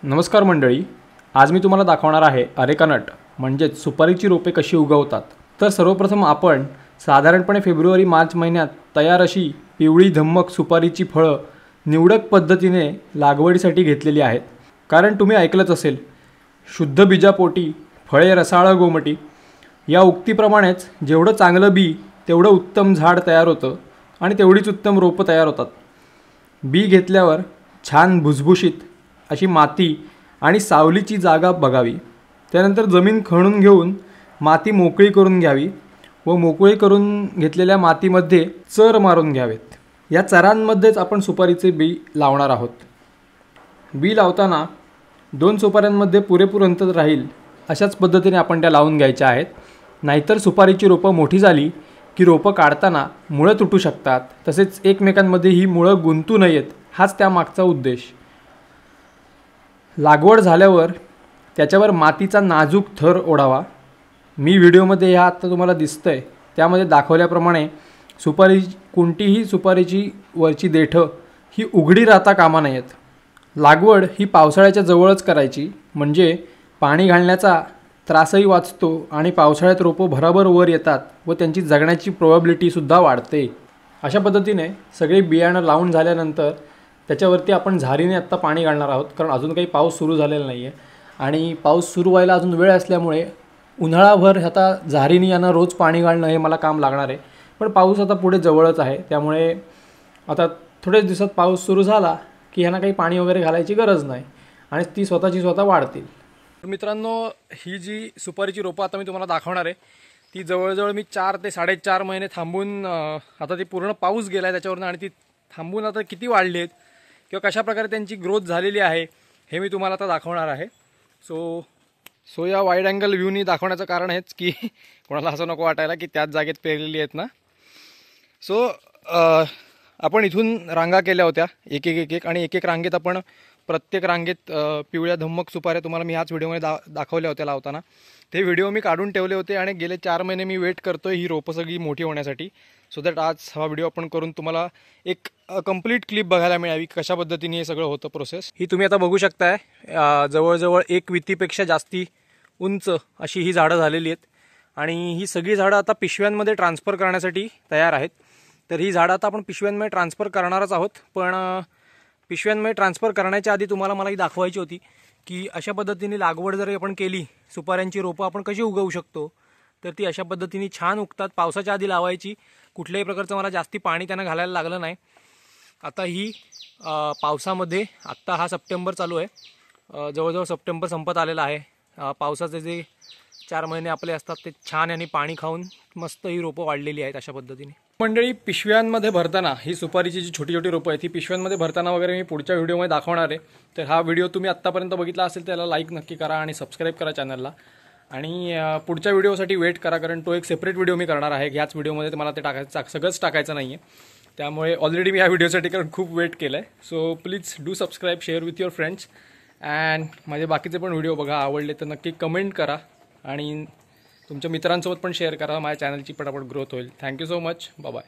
नमस्कार मंडळी, आज मी तुम्हाला दाखवणार आहे अरेका नट म्हणजेच सुपारीची रोपे कशी उगवतात। तर सर्वप्रथम आपण साधारणपणे फेब्रुवारी मार्च महिन्यात तयार अशी पिवळी धम्मक सुपारीची फळं निवडक पद्धतीने लागवडीसाठी घेतलेली आहेत। कारण तुम्ही ऐकलंच असेल, शुद्ध बीजापोटी फळे रसाळ गोमटी या उक्तीप्रमाणेच जेवढं चांगलं बी तेवढं उत्तम झाड तयार होतं आणि तेवढीच उत्तम रोपं तयार होतात। बी घेतल्यावर छान भुसभुशीत अशी माती आणि सावलीची जागा बघावी। त्यानंतर जमीन खणून घेऊन माती मोकळी करून घ्यावी व मोकळी करून घेतलेल्या मातीमध्ये चर मारून घ्यावेत। या चरांमध्येच आपण सुपारीचे बी लावणार आहोत। बी लावताना 2 सुपाऱ्यांमध्ये पुरेपूर अंतर राहील अशाच पद्धतीने आपण त्या लावून घ्यायच्या आहेत। नाहीतर सुपारीची रोपं मोठी झाली की रोपं काढताना मुळं तुटू शकतात, तसेच एकमेकांमध्ये ही मुळं गुंतू नयेत हाच त्यामागचा उद्देश। लागवड झाल्यावर त्याच्यावर मातीचा नाजूक थर ओढावा। मी व्हिडिओमध्ये ह्या आता तुम्हाला दिसतंय त्यामध्ये दाखवल्याप्रमाणे कोणतीही सुपारीची वरची देठं ही उघडी राहता कामा नयेत। लागवड ही पावसाळ्याच्या जवळच करायची, म्हणजे पाणी घालण्याचा त्रासही वाचतो आणि पावसाळ्यात रोपं भराभर वर येतात व त्यांची जगण्याची प्रोबॅबिलिटीसुद्धा वाढते। अशा पद्धतीने सगळे बियाणं लावून झाल्यानंतर त्याच्यावरती आपण झारीने आत्ता पाणी घालणार आहोत, कारण अजून काही पाऊस सुरू झालेला नाही आहे आणि पाऊस सुरू व्हायला अजून वेळ असल्यामुळे उन्हाळाभर आता झारीने यांना रोज पाणी घालणं हे मला काम लागणार आहे। पण पाऊस आता पुढे जवळच आहे, त्यामुळे आता थोड्याच दिवसात पाऊस सुरू झाला की ह्यांना काही पाणी वगैरे घालायची गरज नाही आणि ती स्वतः वाढतील। मित्रांनो, ही जी सुपारीची रोपं आता मी तुम्हाला दाखवणार आहे ती जवळजवळ मी 4 ते 4.5 महिने थांबून आता ती पूर्ण पाऊस गेला आहे त्याच्यावरून आणि ती थांबून आता किती वाढली आहेत किंवा कशा प्रकारे त्यांची ग्रोथ झालेली आहे हे मी तुम्हाला आता दाखवणार आहे। सो या वाईड अँगल व्ह्यूनी दाखवण्याचं कारण हेच की कोणाला असं नको वाटायला की त्याच जागेत पेरलेली आहेत ना। आपण इथून रांगा केल्या होत्या एक एक आणि एक रांगेत आपण प्रत्येक रांगेत पिवळ्या धम्मक सुपाऱ्या तुम्हाला मी ह्याच व्हिडिओमध्ये दाखवल्या होत्या लावताना। ते व्हिडिओ मी काढून ठेवले होते आणि गेले 4 महिने मी वेट करतोय ही रोपं सगळी मोठी होण्यासाठी, सो दॅट आज हा व्हिडिओ आपण करून तुम्हाला एक कंप्लीट क्लिप बघायला मिळावी कशा पद्धतीने हे सगळं होतं प्रोसेस। ही तुम्ही आता बघू शकताय, जवळजवळ 1 वितीपेक्षा जास्ती उंच अशी ही झाडं झालेली आहेत आणि ही सगळी झाडं आता पिशव्यांमध्ये ट्रान्सफर करण्यासाठी तयार आहेत। तर ही झाडं आता आपण पिशव्यांमध्ये ट्रान्सफर करणारच आहोत, पण पिशव्यांमध्ये ट्रान्सफर करण्याच्या आधी तुम्हाला मला ही दाखवायची होती की अशा पद्धतीने लागवड जर आपण केली, सुपाऱ्यांची रोपं आपण कशी उगवू शकतो। तर ती अशा पद्धतीने छान उगतात। पावसाच्या आधी लावायची, कुठल्याही प्रकारचं मला जास्ती पाणी त्यांना घालायला लागलं नाही। आता ही पावसामध्ये आत्ता हा सप्टेंबर चालू आहे, जवळजवळ सप्टेंबर संपत आलेला आहे। पावसाचे जे 4 महिने आपले असतात ते छान आणि पाणी खाऊन मस्त ही रोपं वाढलेली आहेत अशा पद्धतीने। मंडळी, पिशव्यांमध्ये भरताना ही सुपारीची जी छोटी छोटी रोपं आहेत ती पिशव्यांमध्ये भरताना वगैरे मी पुढच्या व्हिडिओमध्ये दाखवणार आहे। तर हा व्हिडिओ तुम्ही आत्तापर्यंत बघितला असेल त्याला लाईक नक्की करा आणि सबस्क्राईब करा चॅनलला, आणि पुढच्या व्हिडिओसाठी वेट करा, कारण तो एक सेपरेट व्हिडिओ मी करणार आहे। ह्याच व्हिडिओमध्ये मला ते सगळंच टाकायचं नाही आहे, त्यामुळे ऑलरेडी मी ह्या व्हिडिओसाठी कारण खूप वेट केलं आहे। So please do subscribe, share with your friends and माझे बाकीचे पण व्हिडिओ बघा, आवडले तर नक्की कमेंट करा आणि तुमच्या मित्रांसोबत पण शेअर करा, माझ्या चॅनलची पटापट ग्रोथ होईल। Thank you so much, bye bye.